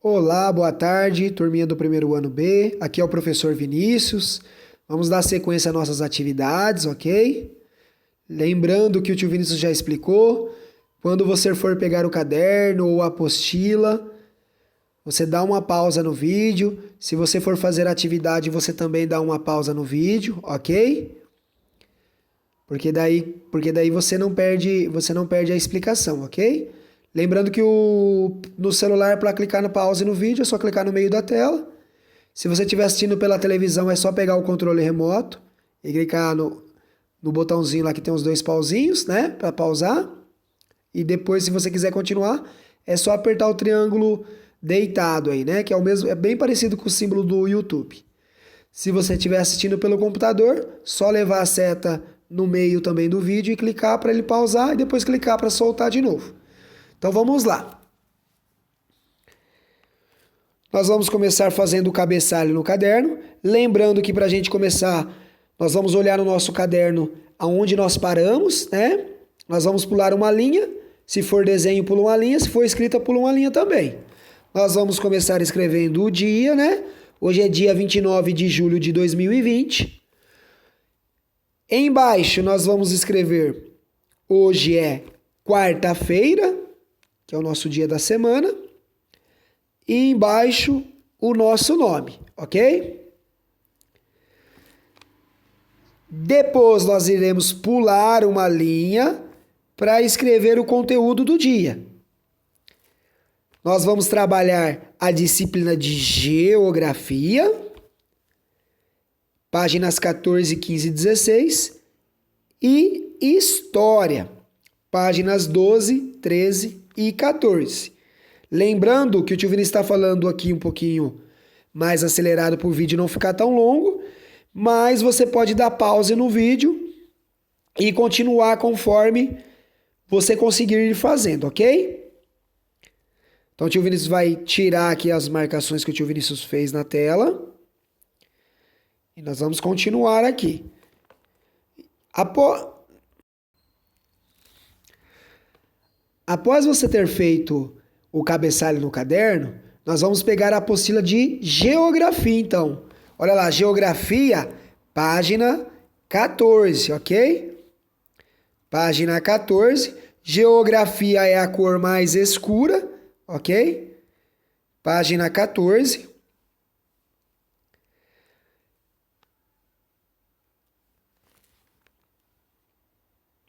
Olá, boa tarde, turminha do primeiro ano B. Aqui é o professor Vinícius. Vamos dar sequência às nossas atividades, ok? Lembrando que o tio Vinícius já explicou, quando você for pegar o caderno ou a apostila, você dá uma pausa no vídeo. Se você for fazer a atividade, você também dá uma pausa no vídeo, ok? Porque daí você não perde a explicação, ok? Lembrando que no celular, para clicar na pause no vídeo, é só clicar no meio da tela. Se você estiver assistindo pela televisão, é só pegar o controle remoto e clicar no botãozinho lá que tem os dois pauzinhos, né? Para pausar. E depois, se você quiser continuar, é só apertar o triângulo deitado aí, né? Que é o mesmo, é bem parecido com o símbolo do YouTube. Se você estiver assistindo pelo computador, só levar a seta no meio também do vídeo e clicar para ele pausar e depois clicar para soltar de novo. Então vamos lá. Nós vamos começar fazendo o cabeçalho no caderno. Lembrando que para a gente começar, nós vamos olhar no nosso caderno aonde nós paramos, né? Nós vamos pular uma linha. Se for desenho, pula uma linha. Se for escrita, pula uma linha também. Nós vamos começar escrevendo o dia, né? Hoje é dia 29 de julho de 2020. Embaixo nós vamos escrever hoje é quarta-feira, que é o nosso dia da semana, e embaixo o nosso nome, ok? Depois nós iremos pular uma linha para escrever o conteúdo do dia. Nós vamos trabalhar a disciplina de Geografia, páginas 14, 15 e 16, e História, páginas 12, 13 e 14. Lembrando que o tio Vini está falando aqui um pouquinho mais acelerado para o vídeo não ficar tão longo, mas você pode dar pause no vídeo e continuar conforme você conseguir ir fazendo, ok? Então o tio Vinícius vai tirar aqui as marcações que o tio Vinícius fez na tela. E nós vamos continuar aqui. Após você ter feito o cabeçalho no caderno, nós vamos pegar a apostila de Geografia, então. Olha lá, Geografia, página 14, ok? Página 14. Geografia é a cor mais escura, ok? Página 14.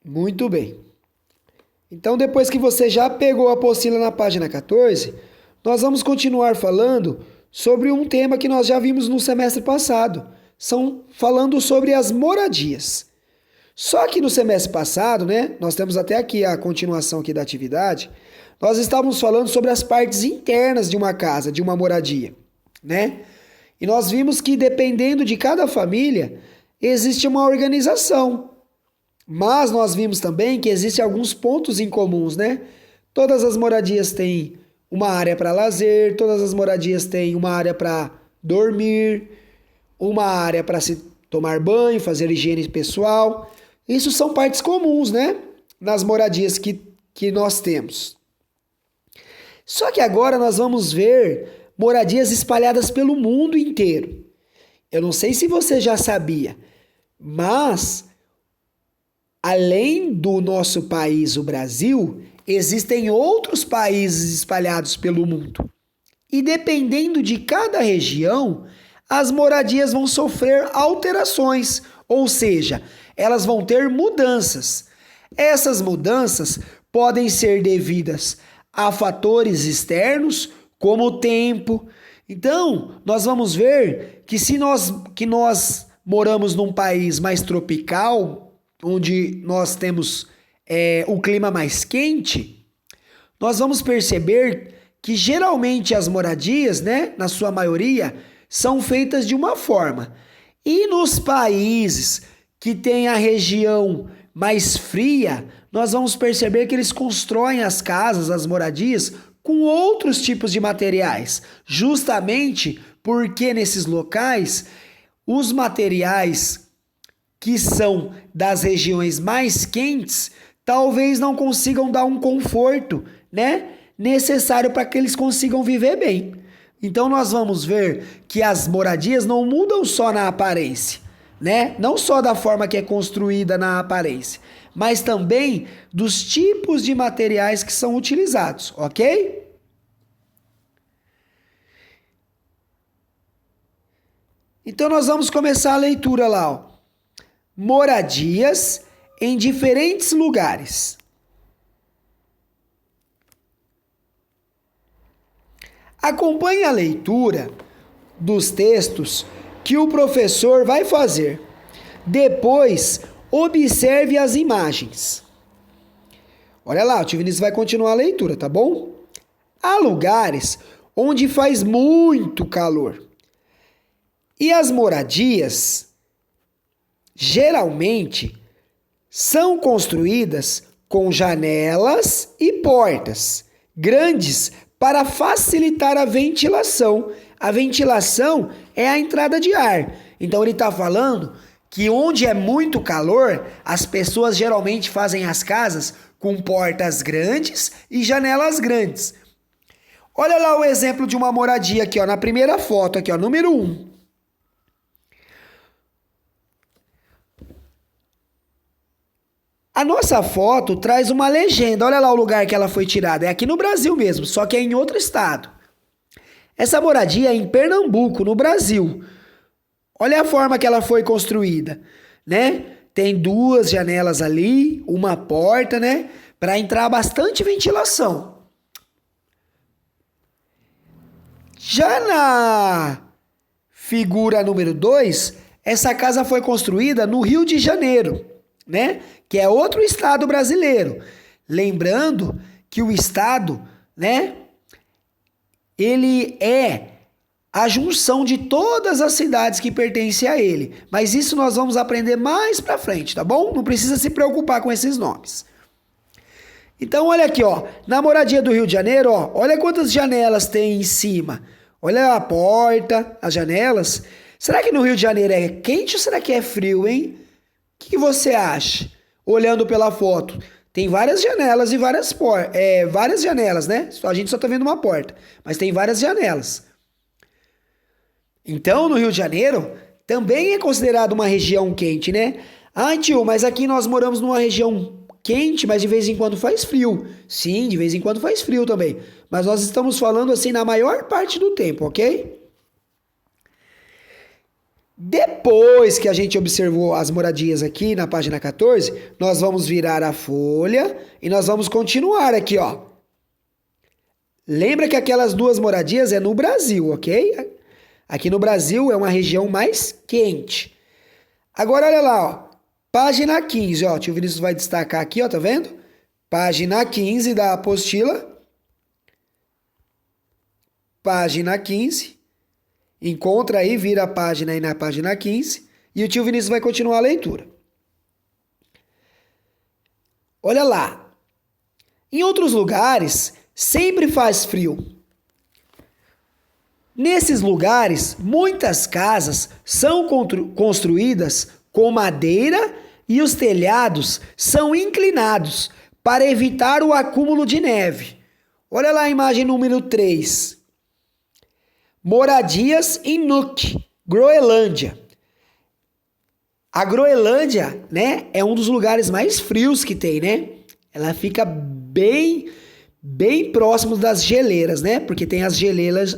Muito bem. Então, depois que você já pegou a apostila na página 14, nós vamos continuar falando sobre um tema que nós já vimos no semestre passado. Falando sobre as moradias. Só que no semestre passado, né, nós temos até aqui a continuação aqui da atividade, nós estávamos falando sobre as partes internas de uma casa, de uma moradia, né? E nós vimos que dependendo de cada família, existe uma organização. Mas nós vimos também que existem alguns pontos em comuns, né? Todas as moradias têm uma área para lazer, todas as moradias têm uma área para dormir, uma área para se tomar banho, fazer higiene pessoal. Isso são partes comuns, né? Nas moradias que nós temos. Só que agora nós vamos ver moradias espalhadas pelo mundo inteiro. Eu não sei se você já sabia, mas além do nosso país, o Brasil, existem outros países espalhados pelo mundo. E dependendo de cada região, as moradias vão sofrer alterações, ou seja, elas vão ter mudanças. Essas mudanças podem ser devidas a fatores externos, como o tempo. Então, nós vamos ver que nós moramos num país mais tropical, onde nós temos o clima mais quente, nós vamos perceber que geralmente as moradias, né, na sua maioria, são feitas de uma forma. E nos países que têm a região mais fria, nós vamos perceber que eles constroem as casas, as moradias, com outros tipos de materiais. Justamente porque nesses locais, os materiais que são das regiões mais quentes, talvez não consigam dar um conforto, né, necessário para que eles consigam viver bem. Então nós vamos ver que as moradias não mudam só na aparência, né? Não só da forma que é construída na aparência, mas também dos tipos de materiais que são utilizados, ok? Então nós vamos começar a leitura lá, ó. Moradias em diferentes lugares. Acompanhe a leitura dos textos que o professor vai fazer. Depois, observe as imagens. Olha lá, o tio Vinícius vai continuar a leitura, tá bom? Há lugares onde faz muito calor. E as moradias, geralmente, são construídas com janelas e portas grandes para facilitar a ventilação. A ventilação é a entrada de ar. Então ele está falando que onde é muito calor, as pessoas geralmente fazem as casas com portas grandes e janelas grandes. Olha lá o exemplo de uma moradia aqui, ó, na primeira foto, aqui, ó, número 1. A nossa foto traz uma legenda. Olha lá o lugar que ela foi tirada. É aqui no Brasil mesmo, só que é em outro estado. Essa moradia é em Pernambuco, no Brasil. Olha a forma que ela foi construída, né? Tem 2 janelas ali, uma porta, né? Para entrar bastante ventilação. Já na figura número 2, essa casa foi construída no Rio de Janeiro, né? Que é outro estado brasileiro. Lembrando que o estado, né? Ele é a junção de todas as cidades que pertencem a ele. Mas isso nós vamos aprender mais pra frente, tá bom? Não precisa se preocupar com esses nomes. Então, olha aqui, ó. Na moradia do Rio de Janeiro, ó. Olha quantas janelas tem em cima. Olha a porta, as janelas. Será que no Rio de Janeiro é quente ou será que é frio, hein? O que você acha? Olhando pela foto. Tem várias janelas e várias janelas, né? A gente só tá vendo uma porta. Mas tem várias janelas. Então, no Rio de Janeiro, também é considerado uma região quente, né? Ah, tio, mas aqui nós moramos numa região quente, mas de vez em quando faz frio. Sim, de vez em quando faz frio também. Mas nós estamos falando assim na maior parte do tempo, ok? Depois que a gente observou as moradias aqui na página 14, nós vamos virar a folha e nós vamos continuar aqui, ó. Lembra que aquelas 2 moradias é no Brasil, ok? Aqui no Brasil é uma região mais quente. Agora olha lá, ó. Página 15, ó. O tio Vinícius vai destacar aqui, ó, tá vendo? Página 15 da apostila. Página 15. Encontra aí, vira a página aí na página 15. E o tio Vinícius vai continuar a leitura. Olha lá. Em outros lugares, sempre faz frio. Nesses lugares, muitas casas são construídas com madeira e os telhados são inclinados para evitar o acúmulo de neve. Olha lá a imagem número 3. Moradias em Nuuk, Groenlândia. A Groenlândia, né, é um dos lugares mais frios que tem, né? Ela fica bem próximo das geleiras, né? Porque tem as geleiras,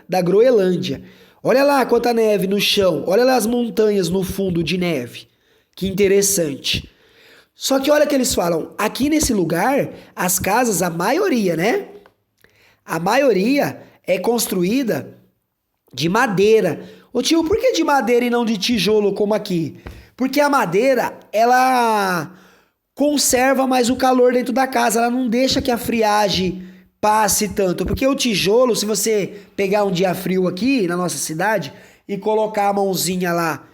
da Groenlândia. Olha lá quanta neve no chão. Olha lá as montanhas no fundo de neve. Que interessante. Só que olha que eles falam, aqui nesse lugar, as casas, a maioria, né? A maioria é construída de madeira. Ô tio, por que de madeira e não de tijolo como aqui? Porque a madeira, ela conserva mais o calor dentro da casa, ela não deixa que a friagem passe tanto. Porque o tijolo, se você pegar um dia frio aqui na nossa cidade e colocar a mãozinha lá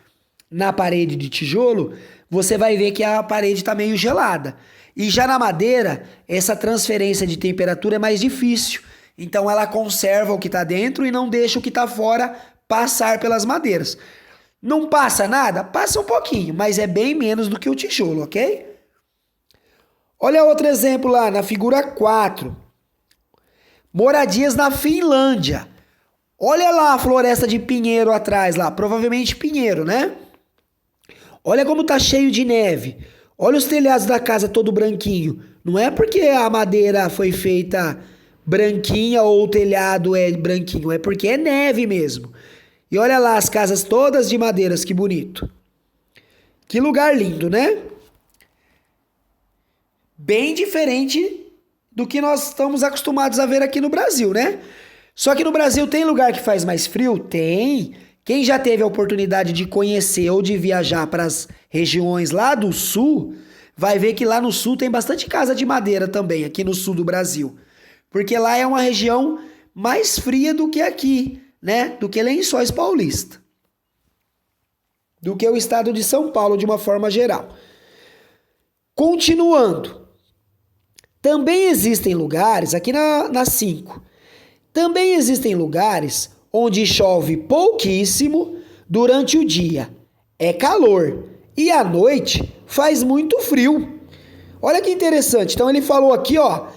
na parede de tijolo, você vai ver que a parede está meio gelada. E já na madeira, essa transferência de temperatura é mais difícil. Então ela conserva o que está dentro e não deixa o que está fora passar pelas madeiras. Não passa nada? Passa um pouquinho, mas é bem menos do que o tijolo, ok? Olha outro exemplo lá na figura 4. Moradias na Finlândia. Olha lá a floresta de pinheiro atrás lá, provavelmente pinheiro, né? Olha como tá cheio de neve. Olha os telhados da casa todo branquinho. Não é porque a madeira foi feita branquinha ou o telhado é branquinho, é porque é neve mesmo. E olha lá as casas todas de madeiras, que bonito. Que lugar lindo, né? Bem diferente do que nós estamos acostumados a ver aqui no Brasil, né? Só que no Brasil tem lugar que faz mais frio? Tem. Quem já teve a oportunidade de conhecer ou de viajar para as regiões lá do sul, vai ver que lá no sul tem bastante casa de madeira também, aqui no sul do Brasil. Porque lá é uma região mais fria do que aqui, né? Do que Lençóis Paulista. Do que o estado de São Paulo, de uma forma geral. Continuando. Também existem lugares, aqui na 5, também existem lugares onde chove pouquíssimo durante o dia. É calor. E à noite faz muito frio. Olha que interessante. Então ele falou aqui, ó,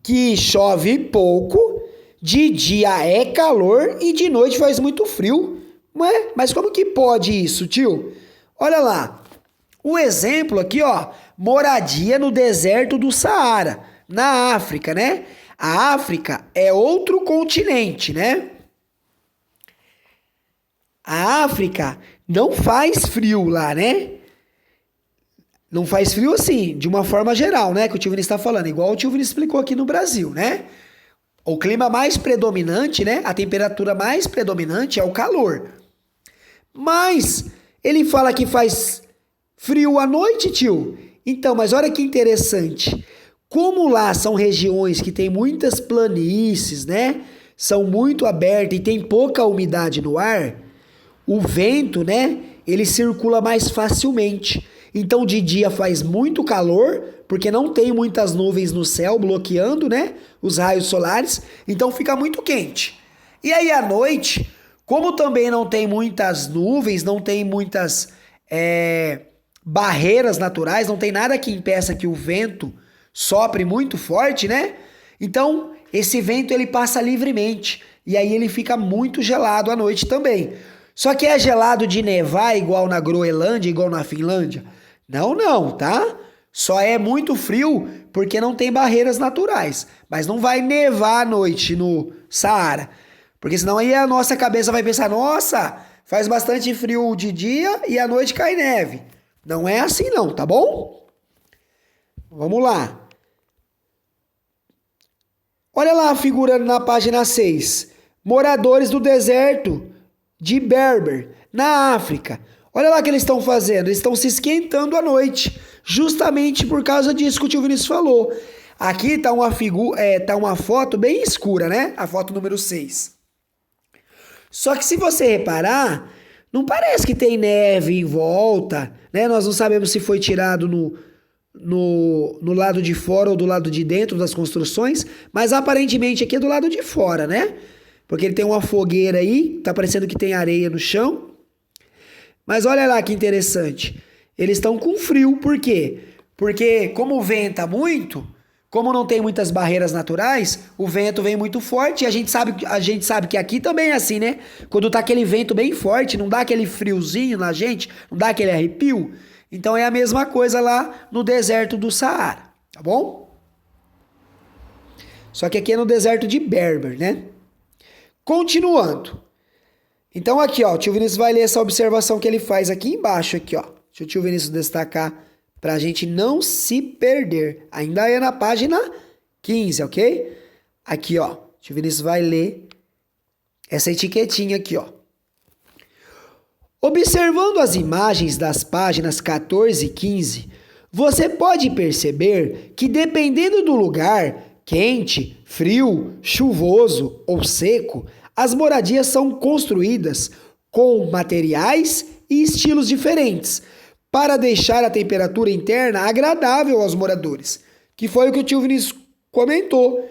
que chove pouco, de dia é calor e de noite faz muito frio. Ué, mas como que pode isso, tio? Olha lá. O exemplo aqui, ó, moradia no deserto do Saara, na África, né? A África é outro continente, né? A África não faz frio lá, né? Não faz frio assim, de uma forma geral, né? Que o tio Vinícius está falando, igual o tio Vinícius explicou aqui no Brasil, né? O clima mais predominante, né? A temperatura mais predominante é o calor. Mas ele fala que faz frio à noite, tio. Então, mas olha que interessante. Como lá são regiões que tem muitas planícies, né? São muito abertas e tem pouca umidade no ar, o vento, né? Ele circula mais facilmente. Então, de dia faz muito calor, porque não tem muitas nuvens no céu bloqueando, né? Os raios solares. Então, fica muito quente. E aí, à noite, como também não tem muitas nuvens, não tem muitas barreiras naturais, não tem nada que impeça que o vento sopre muito forte, né? Então, esse vento ele passa livremente e aí ele fica muito gelado à noite também. Só que é gelado de nevar igual na Groenlândia, igual na Finlândia? Não, tá? Só é muito frio porque não tem barreiras naturais. Mas não vai nevar à noite no Saara. Porque senão aí a nossa cabeça vai pensar, nossa, faz bastante frio de dia e à noite cai neve. Não é assim não, tá bom? Vamos lá. Olha lá a figura na página 6. Moradores do deserto de Berber, na África. Olha lá o que eles estão fazendo. Eles estão se esquentando à noite. Justamente por causa disso que o tio Vinícius falou. Aqui tá uma foto bem escura, né? A foto número 6. Só que se você reparar, não parece que tem neve em volta, né? Nós não sabemos se foi tirado no lado de fora ou do lado de dentro das construções, mas aparentemente aqui é do lado de fora, né? Porque ele tem uma fogueira aí, tá parecendo que tem areia no chão. Mas olha lá que interessante. Eles estão com frio, por quê? Porque como venta muito, como não tem muitas barreiras naturais, o vento vem muito forte e a gente sabe que aqui também é assim, né? Quando tá aquele vento bem forte, não dá aquele friozinho na gente, não dá aquele arrepio. Então é a mesma coisa lá no deserto do Saara, tá bom? Só que aqui é no deserto de Berber, né? Continuando. Então aqui, ó, o tio Vinícius vai ler essa observação que ele faz aqui embaixo, aqui, ó. Deixa o tio Vinícius destacar pra gente não se perder. Ainda é na página 15, ok? Aqui, ó, o tio Vinícius vai ler essa etiquetinha aqui, ó. Observando as imagens das páginas 14 e 15, você pode perceber que dependendo do lugar, quente, frio, chuvoso ou seco, as moradias são construídas com materiais e estilos diferentes para deixar a temperatura interna agradável aos moradores, que foi o que o tio Vinícius comentou.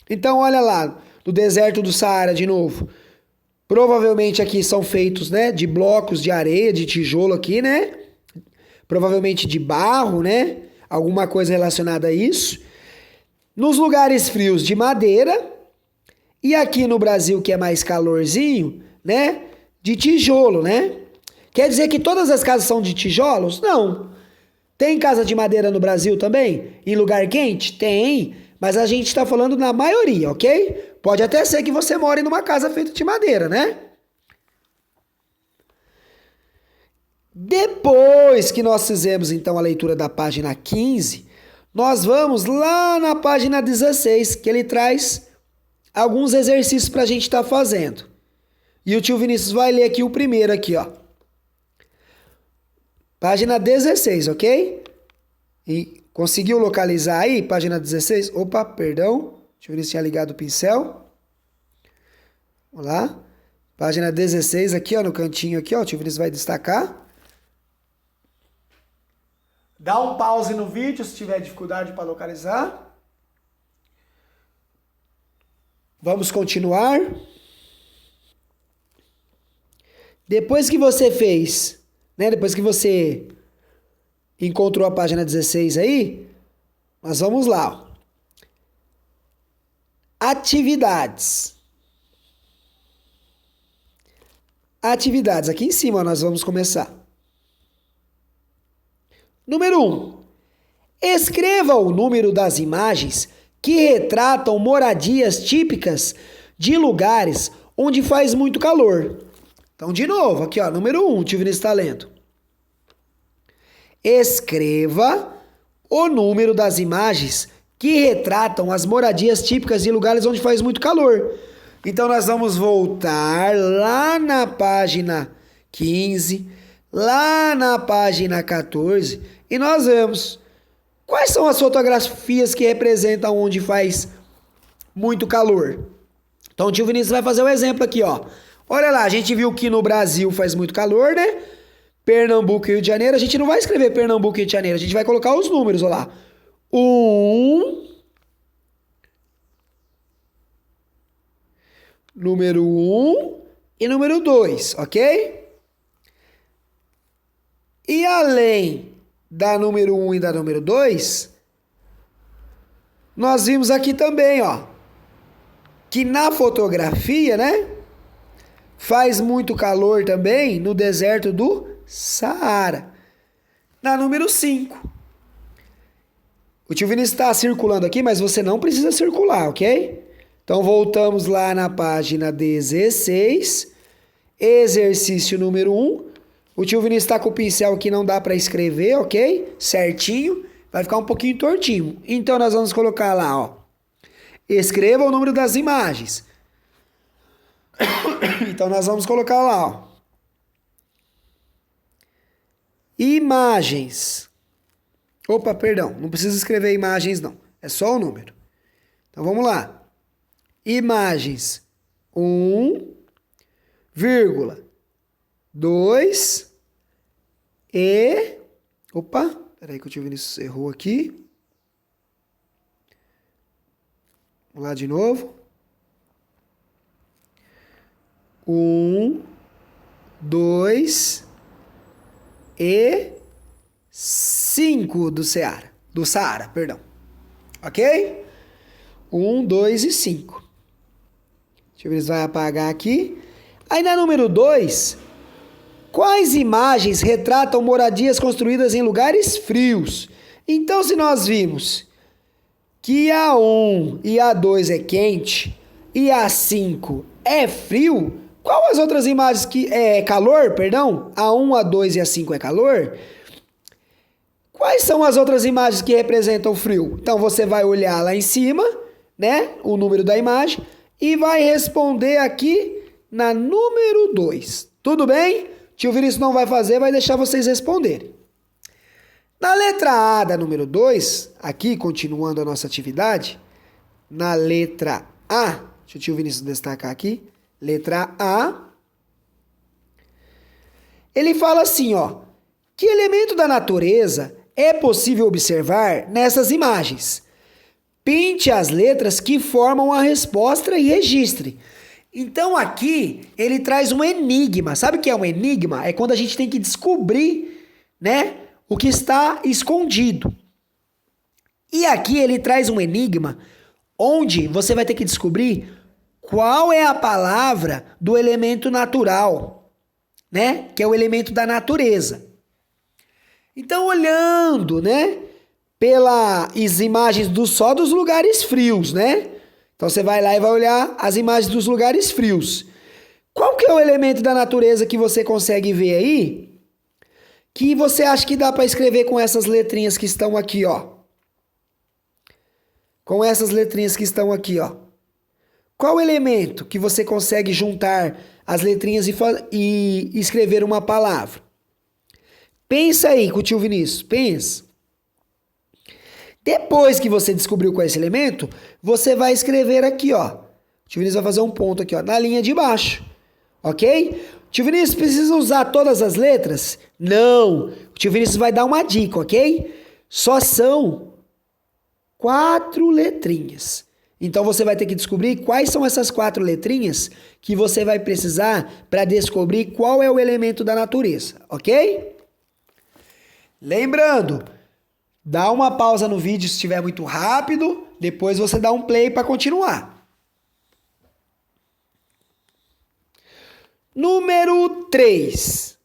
Então, olha lá, no deserto do Saara de novo. Provavelmente aqui são feitos, né, de blocos de areia, de tijolo aqui, né? Provavelmente de barro, né? Alguma coisa relacionada a isso. Nos lugares frios de madeira. E aqui no Brasil, que é mais calorzinho, né? De tijolo, né? Quer dizer que todas as casas são de tijolos? Não. Tem casa de madeira no Brasil também? Em lugar quente? Tem. Mas a gente está falando na maioria, ok? Pode até ser que você more numa casa feita de madeira, né? Depois que nós fizemos, então, a leitura da página 15, nós vamos lá na página 16, que ele traz alguns exercícios para a gente estar fazendo. E o tio Vinícius vai ler aqui o primeiro aqui, ó. Página 16, ok? E conseguiu localizar aí? Página 16? Opa, perdão. O tio Vinícius tinha ligado o pincel. Vamos lá. Página 16 aqui, ó, no cantinho aqui, ó. O tio Vinícius vai destacar. Dá um pause no vídeo se tiver dificuldade para localizar. Vamos continuar. Depois que você fez, né? Depois que você encontrou a página 16 aí, nós vamos lá. Ó. Atividades. Atividades. Aqui em cima nós vamos começar. Número 1. Escreva o número das imagens que retratam moradias típicas de lugares onde faz muito calor. Então, de novo, aqui, ó, número 1, tio Vinícius está lendo. Escreva o número das imagens que retratam as moradias típicas de lugares onde faz muito calor. Então, nós vamos voltar lá na página 15, lá na página 14, e nós vemos quais são as fotografias que representam onde faz muito calor. Então, o tio Vinícius vai fazer um exemplo aqui, ó. Olha lá, a gente viu que no Brasil faz muito calor, né? Pernambuco e Rio de Janeiro. A gente não vai escrever Pernambuco e Rio de Janeiro, a gente vai colocar os números, olha lá. 1, número 1 e número 2, ok? E além da número 1 e da número 2, nós vimos aqui também, ó, que na fotografia, né, faz muito calor também no deserto do Saara. Na número 5. O tio Vinícius está circulando aqui, mas você não precisa circular, ok? Então, voltamos lá na página 16, exercício número 1. O tio Vinícius está com o pincel que não dá para escrever, ok? Certinho. Vai ficar um pouquinho tortinho. Então, nós vamos colocar lá, ó. Escreva o número das imagens. Então, nós vamos colocar lá, ó. Imagens. Opa, perdão. Não precisa escrever imagens, não. É só o número. Então, vamos lá. Imagens. 1, 2 e... Opa, peraí que o tio Vinícius errou aqui. Vamos lá de novo. 1, 2 e 5 do Saara, perdão. Ok? 1, 2 e 5. Deixa eu ver se vai apagar aqui. Aí na número 2, quais imagens retratam moradias construídas em lugares frios? Então, se nós vimos que a 1 e a 2 é quente e a 5 é frio, qual as outras imagens que é calor, perdão? A 1, a 2 e a 5 é calor? Quais são as outras imagens que representam o frio? Então, você vai olhar lá em cima, né, o número da imagem, e vai responder aqui na número 2. Tudo bem? Tio Vinícius não vai fazer, vai deixar vocês responderem. Na letra A da número 2, aqui, continuando a nossa atividade, na letra A, deixa o tio Vinícius destacar aqui, letra A, ele fala assim, ó, que elemento da natureza é possível observar nessas imagens? Pinte as letras que formam a resposta e registre. Então aqui ele traz um enigma. Sabe o que é um enigma? É quando a gente tem que descobrir, né, o que está escondido. E aqui ele traz um enigma onde você vai ter que descobrir qual é a palavra do elemento natural, né? Que é o elemento da natureza. Então, olhando, né, pelas imagens só dos lugares frios, né? Então, você vai lá e vai olhar as imagens dos lugares frios. Qual que é o elemento da natureza que você consegue ver aí? Que você acha que dá para escrever com essas letrinhas que estão aqui, ó? Com essas letrinhas que estão aqui, ó. Qual elemento que você consegue juntar as letrinhas e escrever uma palavra? Pensa aí com o tio Vinícius, pensa. Depois que você descobriu qual é esse elemento, você vai escrever aqui, ó. O tio Vinícius vai fazer um ponto aqui, ó, na linha de baixo. Ok? O tio Vinícius precisa usar todas as letras? Não. O tio Vinícius vai dar uma dica, ok? Só são 4 letrinhas. Então você vai ter que descobrir quais são essas 4 letrinhas que você vai precisar para descobrir qual é o elemento da natureza, ok? Lembrando, dá uma pausa no vídeo se estiver muito rápido, depois você dá um play para continuar. Número 3.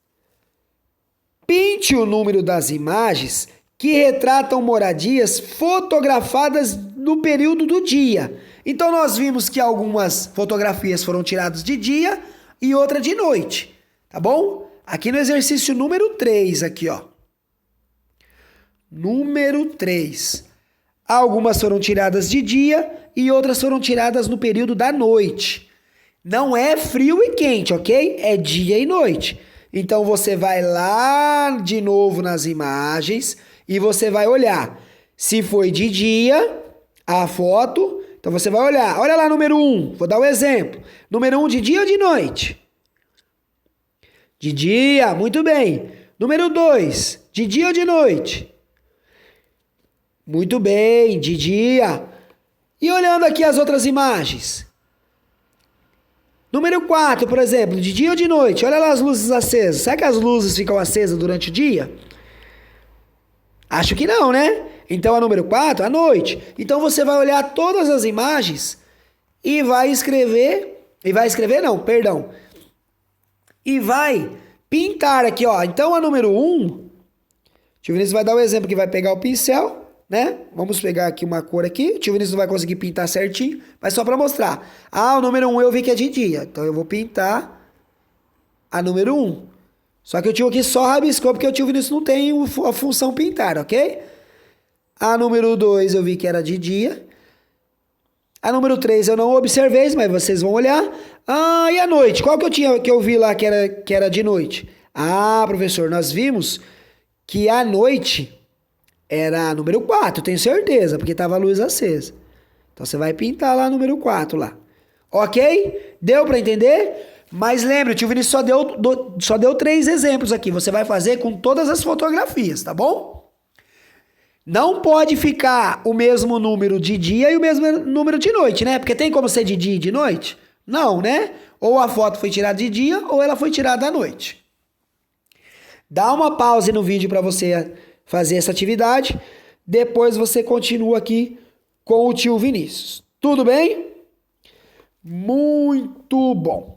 Pinte o número das imagens que retratam moradias fotografadas no período do dia. Então nós vimos que algumas fotografias foram tiradas de dia e outra de noite, tá bom? Aqui no exercício número 3, aqui, ó. Número 3. Algumas foram tiradas de dia e outras foram tiradas no período da noite. Não é frio e quente, ok? É dia e noite. Então você vai lá de novo nas imagens e você vai olhar se foi de dia a foto. Então você vai olhar. Olha lá número 1. Vou dar um exemplo. Número 1 de dia ou de noite? De dia, muito bem. Número 2, de dia ou de noite? Muito bem, de dia. E olhando aqui as outras imagens? Número 4, por exemplo, de dia ou de noite? Olha lá as luzes acesas. Será que as luzes ficam acesas durante o dia? Acho que não, né? Então a número 4, à noite. Então você vai olhar todas as imagens e vai escrever... E vai pintar aqui, ó. Então a número 1... O tio Vinícius vai dar um exemplo que vai pegar o pincel... Né? Vamos pegar aqui uma cor aqui. O tio Vinícius não vai conseguir pintar certinho, mas só para mostrar. Ah, o número 1 eu vi que é de dia. Então eu vou pintar a número 1. Só que o tio aqui só rabiscou porque o tio Vinícius não tem a função pintar, ok? A número 2 eu vi que era de dia. A número 3 eu não observei, mas vocês vão olhar. Ah, e a noite? Qual que eu vi lá que era de noite? Ah, professor, nós vimos que a noite era número 4, tenho certeza, porque estava a luz acesa. Então você vai pintar lá número 4 lá. Ok? Deu para entender? Mas lembre, o tio Vinícius só deu 3 exemplos aqui. Você vai fazer com todas as fotografias, tá bom? Não pode ficar o mesmo número de dia e o mesmo número de noite, né? Porque tem como ser de dia e de noite? Não, né? Ou a foto foi tirada de dia ou ela foi tirada à noite. Dá uma pausa no vídeo para você fazer essa atividade, depois você continua aqui com o tio Vinícius. Tudo bem? Muito bom!